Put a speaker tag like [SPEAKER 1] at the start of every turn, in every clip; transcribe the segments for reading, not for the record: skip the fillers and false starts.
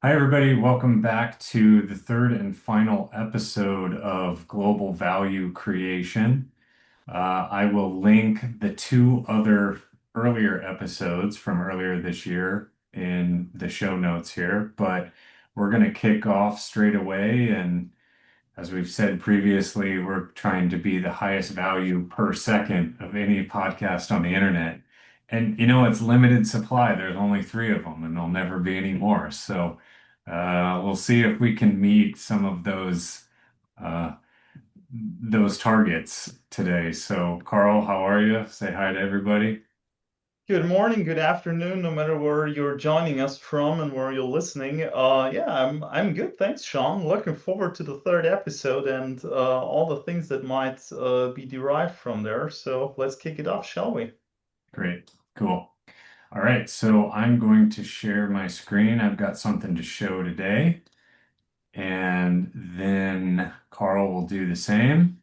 [SPEAKER 1] Hi, everybody. Welcome back to the third and final episode of Global Value Creation. I will link the two other earlier episodes from earlier this year in the show notes here, but we're going to kick off straight away. And as we've said previously, we're trying to be the highest value per second of any podcast on the internet. And it's limited supply. There's only three of them, and there'll never be any more. So we'll see if we can meet some of uh, those targets today. So, Carl, how are you? Say hi to everybody.
[SPEAKER 2] Good morning, good afternoon, no matter where you're joining us from and where you're listening. Yeah, I'm good. Thanks, Sean. Looking forward to the third episode and all the things that might be derived from there. So let's kick it off, shall we?
[SPEAKER 1] Great, cool. All right, so I'm going to share my screen. I've got something to show today. And then Carl will do the same.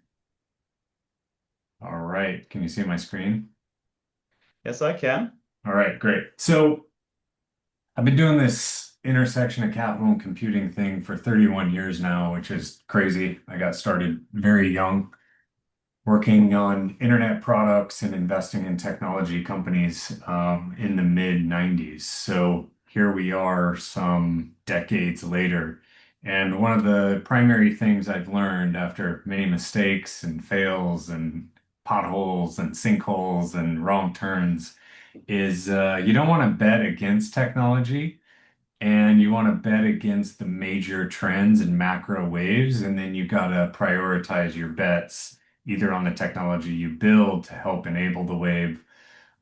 [SPEAKER 1] All right. Can you see my screen?
[SPEAKER 2] Yes, I can.
[SPEAKER 1] All right, great. So I've been doing this intersection of capital and computing thing for 31 years now, which is crazy. I got started very young, working on internet products and investing in technology companies in the mid 90s. So here we are some decades later. And one of the primary things I've learned after many mistakes and fails and potholes and sinkholes and wrong turns is you don't want to bet against technology and you want to bet against the major trends and macro waves, and then you got to prioritize your bets either on the technology you build to help enable the wave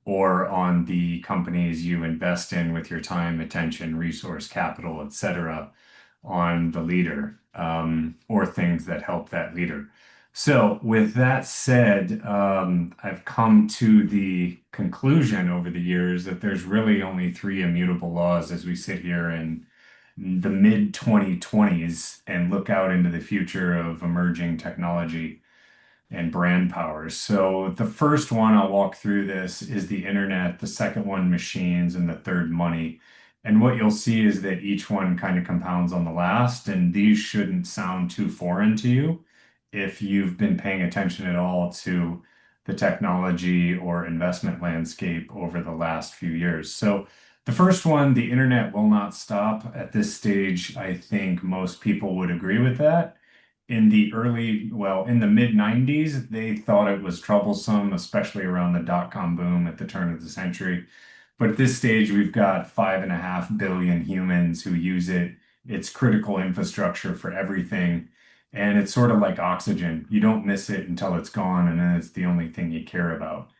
[SPEAKER 1] or on the companies you invest in with your time, attention, resource, capital, etc., on the leader or things that help that leader. So, with that said, I've come to the conclusion over the years that there's really only three immutable laws as we sit here in the mid 2020s and look out into the future of emerging technology and brand powers. So the first one I'll walk through this is the internet, the second one machines, and the third money. And what you'll see is that each one kind of compounds on the last, and these shouldn't sound too foreign to you if you've been paying attention at all to the technology or investment landscape over the last few years. So the first one, the internet will not stop. At this stage, I think most people would agree with that in the mid 90s, they thought it was troublesome, especially around the dot-com boom at the turn of the century. But at this stage, we've got 5.5 billion humans who use it. It's critical infrastructure for everything. And it's sort of like oxygen. You don't miss it until it's gone, and then it's the only thing you care about.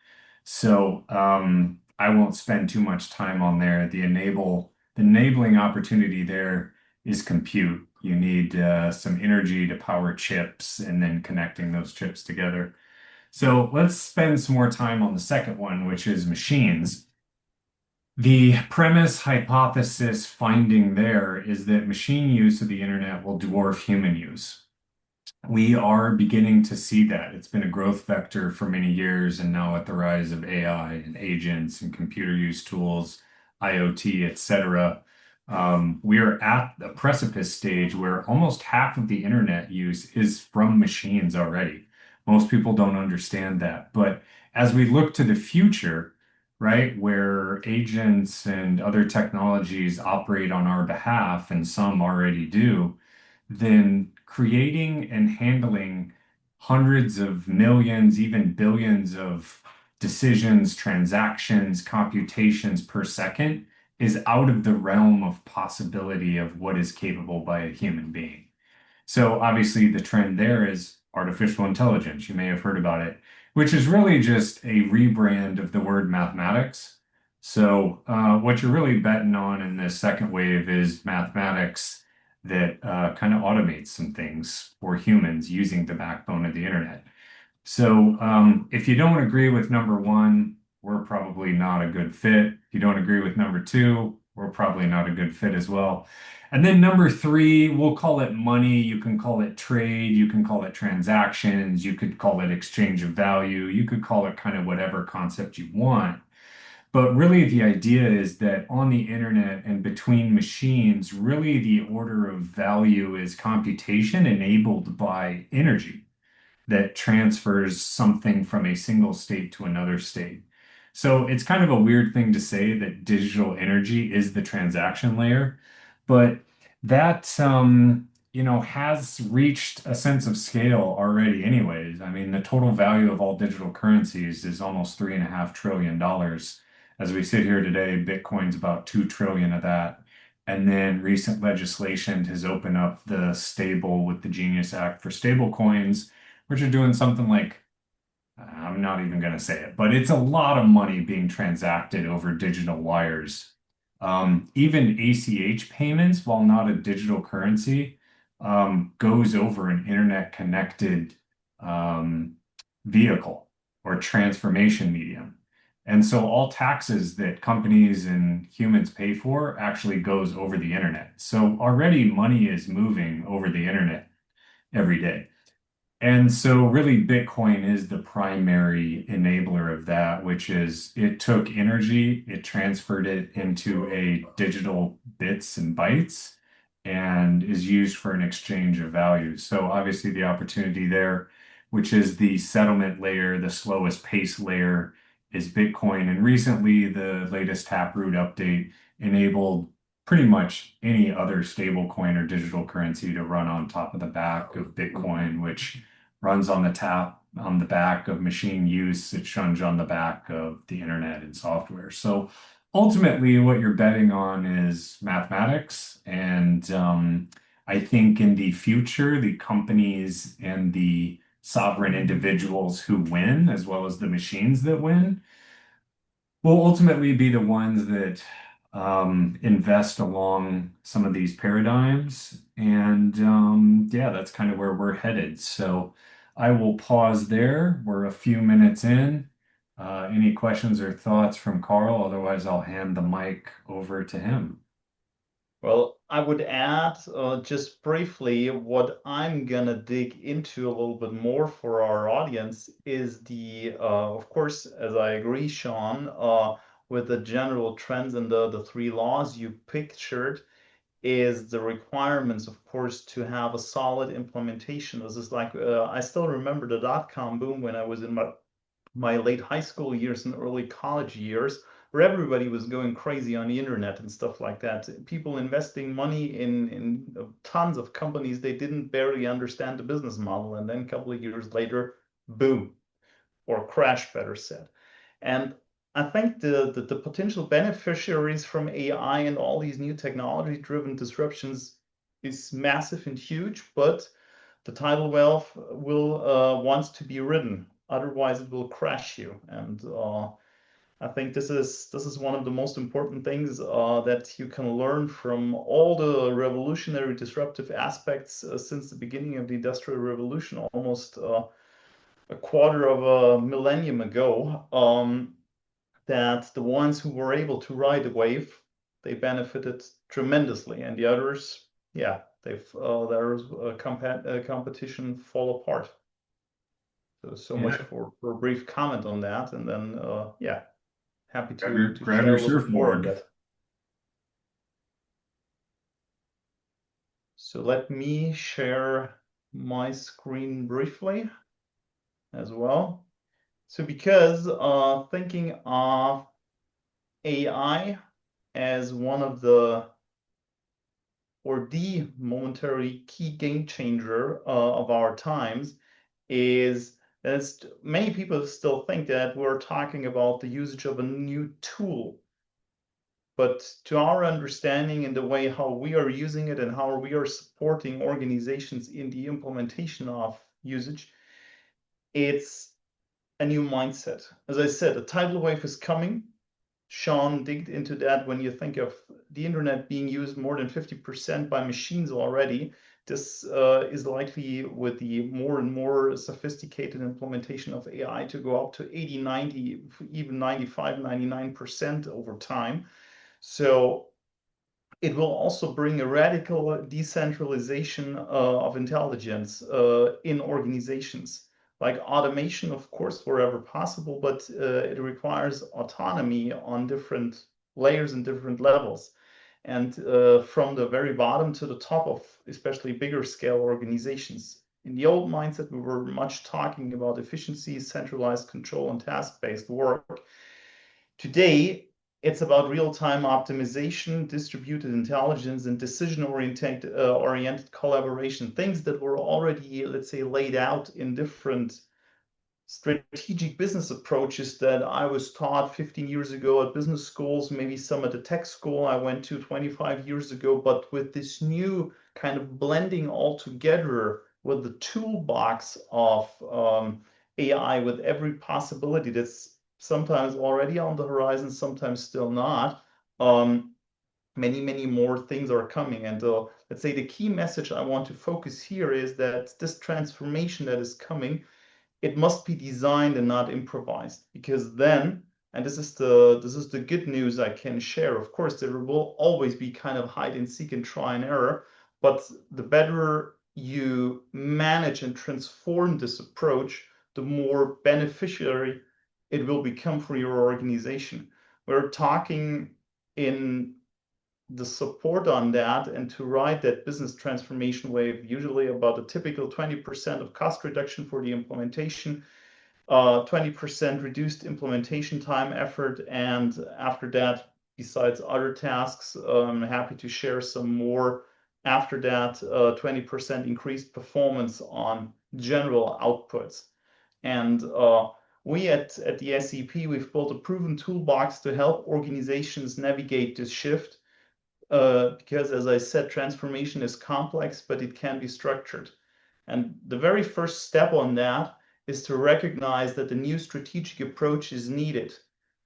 [SPEAKER 1] So I won't spend too much time on there. The enabling opportunity there is compute. You need some energy to power chips and then connecting those chips together. So let's spend some more time on the second one, which is machines. The premise, hypothesis, finding there is that machine use of the internet will dwarf human use. We are beginning to see that. It's been a growth vector for many years, and now with the rise of AI and agents and computer use tools, IoT, etc., we are at the precipice stage where almost half of the internet use is from machines already. Most people don't understand that. But as we look to the future, right, where agents and other technologies operate on our behalf, and some already do, then creating and handling hundreds of millions, even billions of decisions, transactions, computations per second is out of the realm of possibility of what is capable by a human being. So obviously the trend there is artificial intelligence. You may have heard about it, which is really just a rebrand of the word mathematics. So what you're really betting on in this second wave is mathematics that kind of automates some things for humans using the backbone of the internet. So if you don't agree with number one, we're probably not a good fit. If you don't agree with number two, we're probably not a good fit as well. And then number three, we'll call it money. You can call it trade. You can call it transactions. You could call it exchange of value. You could call it kind of whatever concept you want. But really, the idea is that on the internet and between machines, really the order of value is computation enabled by energy that transfers something from a single state to another state. So it's kind of a weird thing to say that digital energy is the transaction layer, but that has reached a sense of scale already anyways. I mean, the total value of all digital currencies is almost $3.5 trillion. As we sit here today, Bitcoin's about 2 trillion of that. And then recent legislation has opened up the stable with the Genius Act for stable coins, which are doing something like, I'm not even going to say it, but it's a lot of money being transacted over digital wires. Even ACH payments, while not a digital currency, goes over an internet connected um, vehicle or transformation medium. And so all taxes that companies and humans pay for actually goes over the internet. So already money is moving over the internet every day. And so, really, Bitcoin is the primary enabler of that, which is it took energy, it transferred it into a digital bits and bytes, and is used for an exchange of value. So, obviously, the opportunity there, which is the settlement layer, the slowest pace layer, is Bitcoin. And recently, the latest Taproot update enabled pretty much any other stable coin or digital currency to run on top of the back of Bitcoin, which runs on the back of machine use. It runs on the back of the internet and software. So ultimately, what you're betting on is mathematics. And I think in the future, the companies and the sovereign individuals who win, as well as the machines that win, will ultimately be the ones that invest along some of these paradigms. And yeah, that's kind of where we're headed. So I will pause there. We're a few minutes in. Any questions or thoughts from Carl? Otherwise, I'll hand the mic over to him.
[SPEAKER 2] Well, I would add just briefly what I'm gonna dig into a little bit more for our audience is of course, as I agree, Sean, with the general trends and the three laws you pictured, is the requirements, of course, to have a solid implementation. This is like I still remember the dot-com boom when I was in my late high school years and early college years, where everybody was going crazy on the internet and stuff like that. People investing money in tons of companies they didn't barely understand the business model, and then a couple of years later, boom, or crash, better said. And I think the potential beneficiaries from AI and all these new technology-driven disruptions is massive and huge, but the tidal wave will wants to be ridden. Otherwise, it will crash you. And I think this is one of the most important things that you can learn from all the revolutionary disruptive aspects since the beginning of the Industrial Revolution, almost a quarter of a millennium ago. That the ones who were able to ride the wave, they benefited tremendously, and the others, yeah, there's a competition fall apart. So much
[SPEAKER 1] Yeah,
[SPEAKER 2] for a brief comment on that, and then yeah, happy to
[SPEAKER 1] grab
[SPEAKER 2] share
[SPEAKER 1] your
[SPEAKER 2] a little bit more on
[SPEAKER 1] surfboard.
[SPEAKER 2] that. So let me share my screen briefly as well. So because thinking of AI as one of the momentary key game changer of our times is as many people still think that we're talking about the usage of a new tool. But to our understanding and the way how we are using it and how we are supporting organizations in the implementation of usage, it's a new mindset. As I said, a tidal wave is coming. Sean digged into that when you think of the internet being used more than 50% by machines already. This is likely with the more and more sophisticated implementation of AI to go up to 80, 90, even 95, 99% over time. So it will also bring a radical decentralization of intelligence in organizations. like automation, of course, wherever possible, but it requires autonomy on different layers and different levels. And from the very bottom to the top of especially bigger scale organizations. In the old mindset, we were much talking about efficiency, centralized control, and task-based work. Today, it's about real-time optimization, distributed intelligence, and decision-oriented collaboration, things that were already, let's say, laid out in different strategic business approaches that I was taught 15 years ago at business schools, maybe some at the tech school I went to 25 years ago, but with this new kind of blending all together with the toolbox of AI, with every possibility that's sometimes already on the horizon, sometimes still not. Many more things are coming. And let's say the key message I want to focus here is that this transformation that is coming, it must be designed and not improvised, because then, and this is the good news I can share. Of course, there will always be kind of hide and seek and try and error, but the better you manage and transform this approach, the more beneficiary it will become for your organization. We're talking in the support on that and to ride that business transformation wave, usually about a typical 20% of cost reduction for the implementation, 20% reduced implementation time effort, and after that, besides other tasks, I'm happy to share some more. After that, 20% increased performance on general outputs. And we at the SEP, we've built a proven toolbox to help organizations navigate this shift, because as I said, transformation is complex, but it can be structured. And the very first step on that is to recognize that the new strategic approach is needed.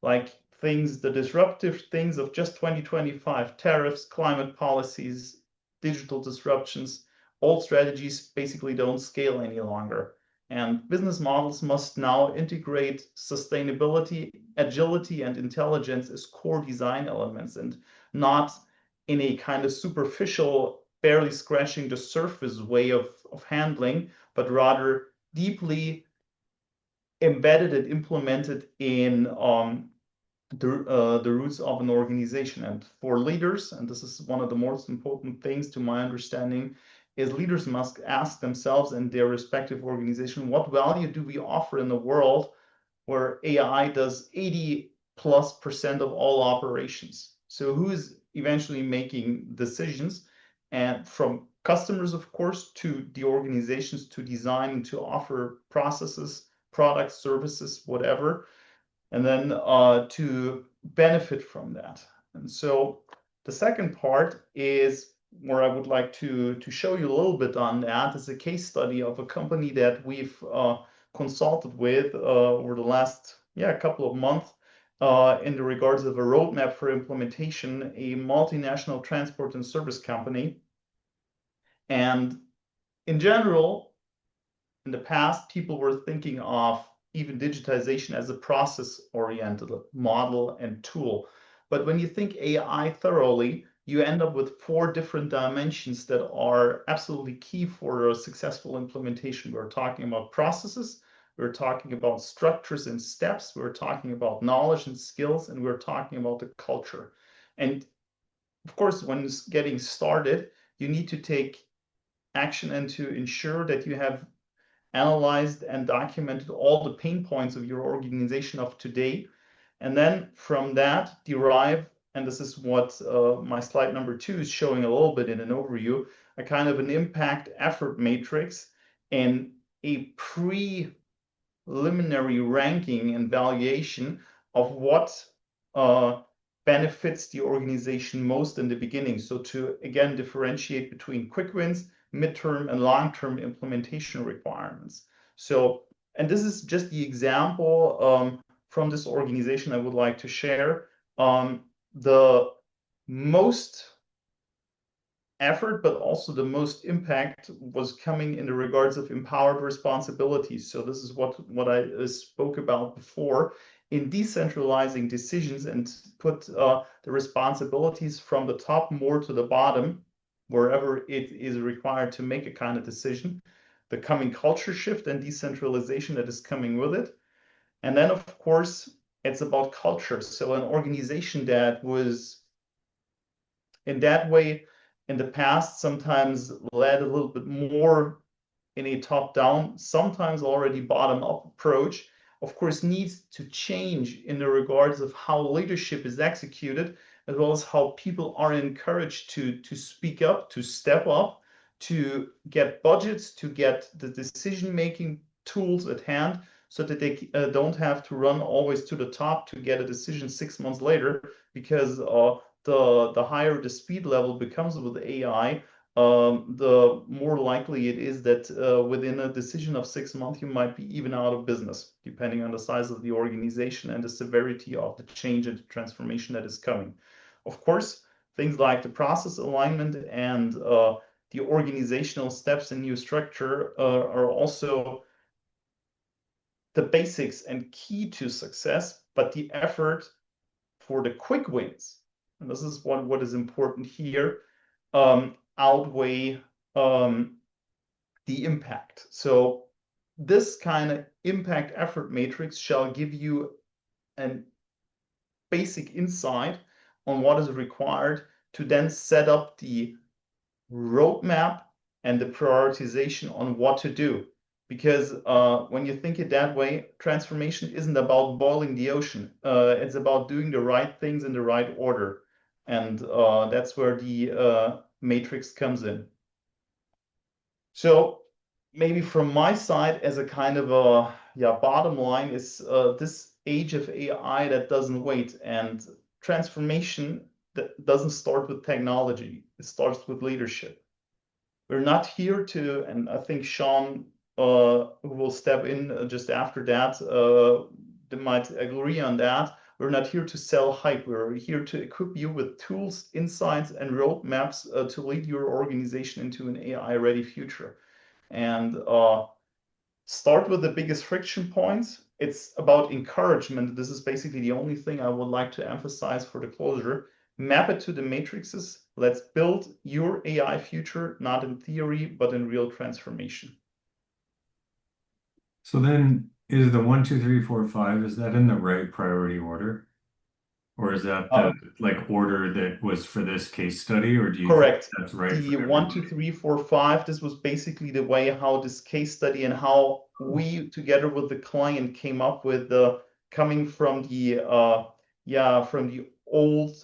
[SPEAKER 2] Like things, the disruptive things of just 2025, tariffs, climate policies, digital disruptions, old strategies basically don't scale any longer. And business models must now integrate sustainability, agility, and intelligence as core design elements, and not in a kind of superficial, barely scratching the surface way of handling, but rather deeply embedded and implemented in the roots of an organization. And for leaders, and this is one of the most important things to my understanding, is leaders must ask themselves and their respective organization, what value do we offer in a world where AI does 80+% of all operations? So who is eventually making decisions? And from customers, of course, to the organizations to design and to offer processes, products, services, whatever, and then to benefit from that. And so the second part is where I would like to show you a little bit on that is a case study of a company that we've consulted with over the last couple of months in the regards of a roadmap for implementation, a multinational transport and service company. And in general, in the past, people were thinking of even digitization as a process-oriented model and tool. But when you think AI thoroughly, you end up with four different dimensions that are absolutely key for a successful implementation. We're talking about processes, we're talking about structures and steps, we're talking about knowledge and skills, and we're talking about the culture. And of course, when it's getting started, you need to take action and to ensure that you have analyzed and documented all the pain points of your organization of today. And then from that derive, and this is what my slide number 2 is showing a little bit in an overview, a kind of an impact effort matrix and a preliminary ranking and valuation of what benefits the organization most in the beginning. So to again differentiate between quick wins, midterm, and long-term implementation requirements. So, and this is just the example from this organization I would like to share. The most effort, but also the most impact was coming in the regards of empowered responsibilities. So this is what I spoke about before in decentralizing decisions and put the responsibilities from the top more to the bottom, wherever it is required to make a kind of decision. the coming culture shift and decentralization that is coming with it. And then, of course, it's about culture. So an organization that was in that way in the past sometimes led a little bit more in a top-down, sometimes already bottom-up approach, of course, needs to change in the regards of how leadership is executed, as well as how people are encouraged to speak up, to step up, to get budgets, to get the decision-making tools at hand, so that they don't have to run always to the top to get a decision 6 months later, because the higher the speed level becomes with AI, the more likely it is that within a decision of 6 months, you might be even out of business, depending on the size of the organization and the severity of the change and the transformation that is coming. Of course, things like the process alignment and the organizational steps in new structure are also the basics and key to success, but the effort for the quick wins, and this is what is important here, outweigh the impact. So this kind of impact effort matrix shall give you a basic insight on what is required to then set up the roadmap and the prioritization on what to do. Because when you think it that way, transformation isn't about boiling the ocean. It's about doing the right things in the right order. And that's where the matrix comes in. So maybe from my side, as a kind of a bottom line, is this age of AI that doesn't wait, and transformation that doesn't start with technology. It starts with leadership. We're not here to, and I think Sean, who will step in just after that, they might agree on that. We're not here to sell hype. We're here to equip you with tools, insights, and roadmaps to lead your organization into an AI-ready future. And start with the biggest friction points. It's about encouragement. This is basically the only thing I would like to emphasize for the closure. Map it to the matrices. Let's build your AI future, not in theory, but in real transformation.
[SPEAKER 1] So then is the one, two, three, four, five, is that in the right priority order? Or is that the
[SPEAKER 2] Uh,
[SPEAKER 1] like order that was for this case study, or do you think
[SPEAKER 2] Correct.
[SPEAKER 1] that's right
[SPEAKER 2] The
[SPEAKER 1] for
[SPEAKER 2] one, two,
[SPEAKER 1] everybody?
[SPEAKER 2] three, four, five, this was basically the way how this case study and how we together with the client came up with the coming from the from the old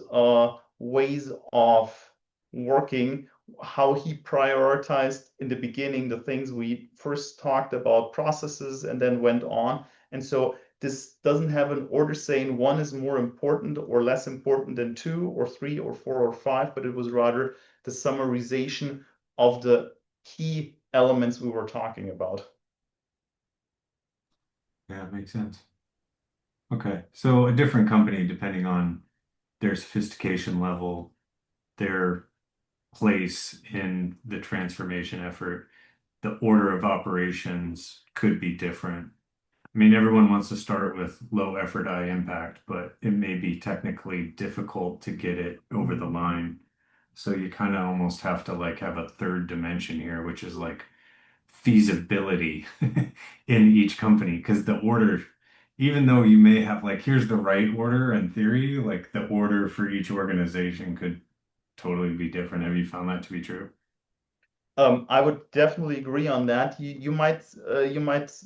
[SPEAKER 2] ways of working, how he prioritized in the beginning the things we first talked about, processes, and then went on. And so this doesn't have an order saying one is more important or less important than two or three or four or five, but it was rather the summarization of the key elements we were talking about.
[SPEAKER 1] Yeah, it makes sense. Okay. So a different company, depending on their sophistication level, their place in the transformation effort, the order of operations could be different. I mean, everyone wants to start with low effort, high impact, but it may be technically difficult to get it over the line. So you kind of almost have to like have a third dimension here, which is like feasibility in each company. Because the order, even though you may have like, here's the right order in theory, like the order for each organization could totally be different. Have you found that to be true?
[SPEAKER 2] I would definitely agree on that. You might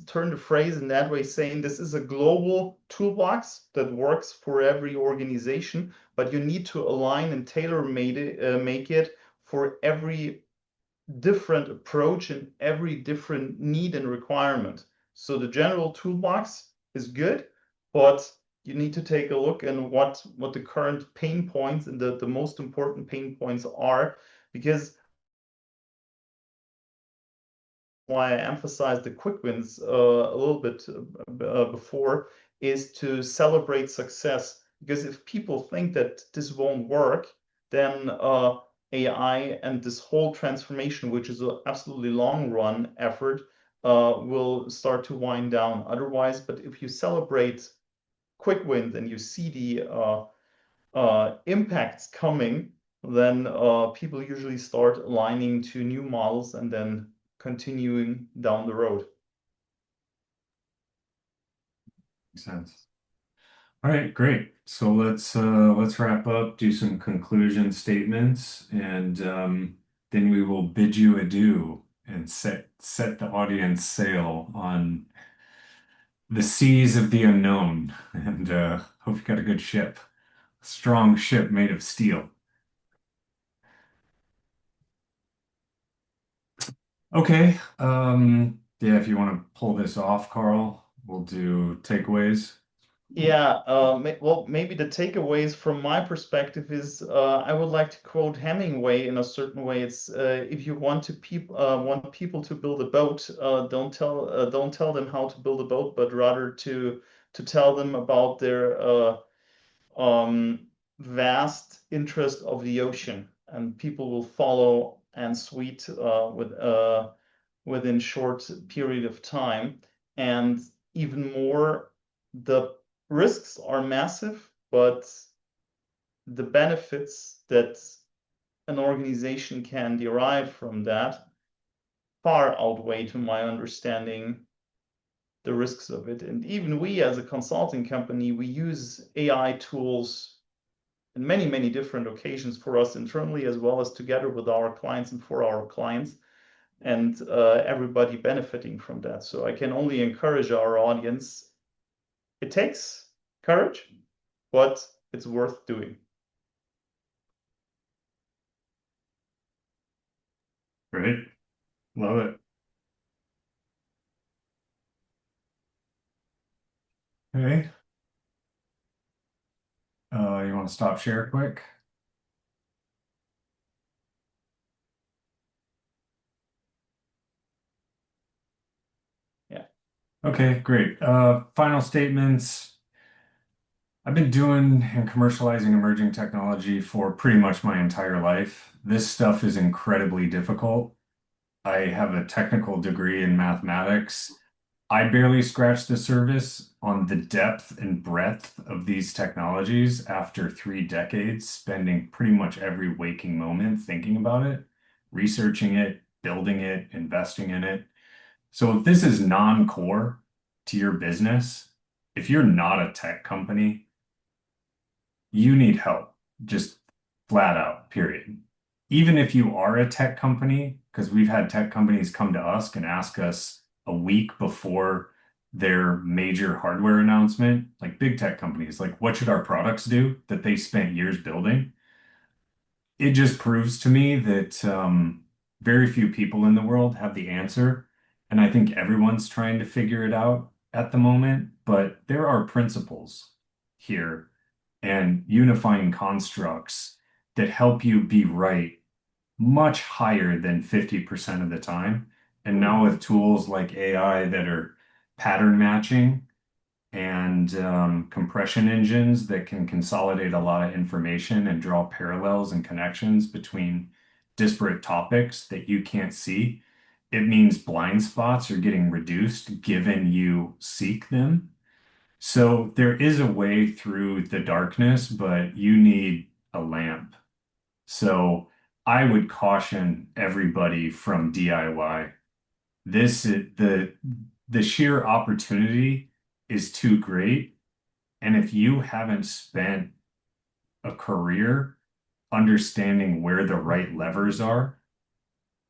[SPEAKER 2] turn the phrase in that way, saying this is a global toolbox that works for every organization, but you need to align and make it for every different approach and every different need and requirement. So the general toolbox is good, but you need to take a look at what the current pain points and the most important pain points are, because why I emphasized the quick wins a little bit before is to celebrate success. Because if people think that this won't work, then AI and this whole transformation, which is an absolutely long run effort, will start to wind down otherwise. But if you celebrate quick wins and you see the impacts coming, then people usually start aligning to new models and then continuing down the road.
[SPEAKER 1] Makes sense. All right, great. So let's wrap up, do some conclusion statements, and then we will bid you adieu and set the audience sail on the seas of the unknown. And hope you got a good ship, a strong ship made of steel. Okay. Yeah, if you want to pull this off, Carl, we'll do takeaways.
[SPEAKER 2] Yeah, well, maybe the takeaways from my perspective is I would like to quote Hemingway in a certain way. It's if you want people to build a boat, don't tell them how to build a boat, but rather to tell them about their vast interest of the ocean, and people will follow and suit within short period of time. And even more, the risks are massive, but the benefits that an organization can derive from that far outweigh, to my understanding, the risks of it. And even we, as a consulting company, we use AI tools in many, many different occasions for us internally, as well as together with our clients and for our clients, and everybody benefiting from that. So I can only encourage our audience. It takes courage, but it's worth doing.
[SPEAKER 1] Great. Love it. Okay. You want to stop share quick?
[SPEAKER 2] Yeah.
[SPEAKER 1] Okay, great. Final statements. I've been doing and commercializing emerging technology for pretty much my entire life. This stuff is incredibly difficult. I have a technical degree in mathematics. I barely scratched the surface on the depth and breadth of these technologies after 3 decades, spending pretty much every waking moment thinking about it, researching it, building it, investing in it. So if this is non-core to your business, if you're not a tech company, you need help, just flat out, period. Even if you are a tech company, because we've had tech companies come to us and ask us a week before their major hardware announcement, like big tech companies, like what should our products do that they spent years building? It just proves to me that very few people in the world have the answer. And I think everyone's trying to figure it out at the moment. But there are principles here and unifying constructs that help you be right much higher than 50% of the time. And now with tools like AI that are pattern matching and compression engines that can consolidate a lot of information and draw parallels and connections between disparate topics that you can't see. It means blind spots are getting reduced given you seek them. So there is a way through the darkness, but you need a lamp. So I would caution everybody from DIY. The sheer opportunity is too great. And if you haven't spent a career understanding where the right levers are,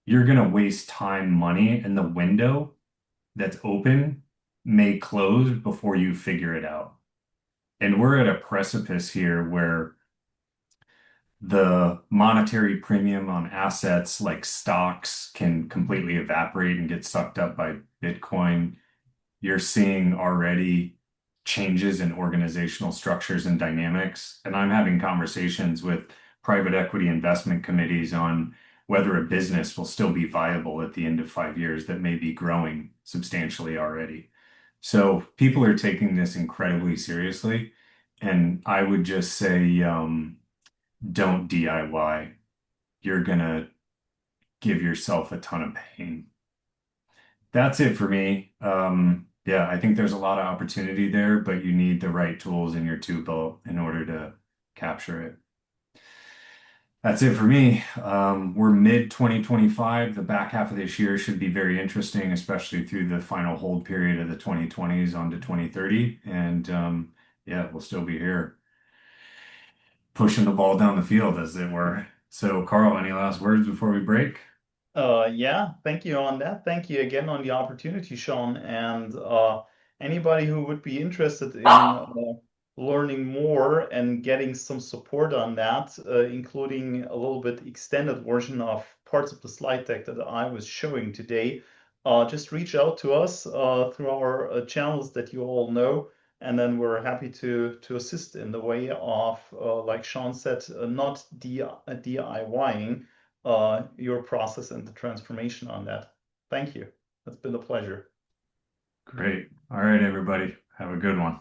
[SPEAKER 1] you're going to waste time, money, and the window that's open may close before you figure it out. And we're at a precipice here where the monetary premium on assets like stocks can completely evaporate and get sucked up by Bitcoin. You're seeing already changes in organizational structures and dynamics. And I'm having conversations with private equity investment committees on whether a business will still be viable at the end of 5 years that may be growing substantially already. So people are taking this incredibly seriously. And I would just say, don't DIY. You're gonna give yourself a ton of pain. That's it for me. Yeah, I think there's a lot of opportunity there, but you need the right tools in your tool belt in order to capture it. That's it for me. We're mid 2025. The back half of this year should be very interesting, especially through the final hold period of the 2020s on to 2030. And yeah, we'll still be here pushing the ball down the field, as it were. So, Carl, any last words before we break?
[SPEAKER 2] Yeah, thank you on that. Thank you again on the opportunity, Sean. And anybody who would be interested in learning more and getting some support on that, including a little bit extended version of parts of the slide deck that I was showing today, just reach out to us through our channels that you all know. And then we're happy to assist in the way of, like Sean said, not DIYing your process and the transformation on that. Thank you. It's been a pleasure.
[SPEAKER 1] Great. All right, everybody. Have a good one.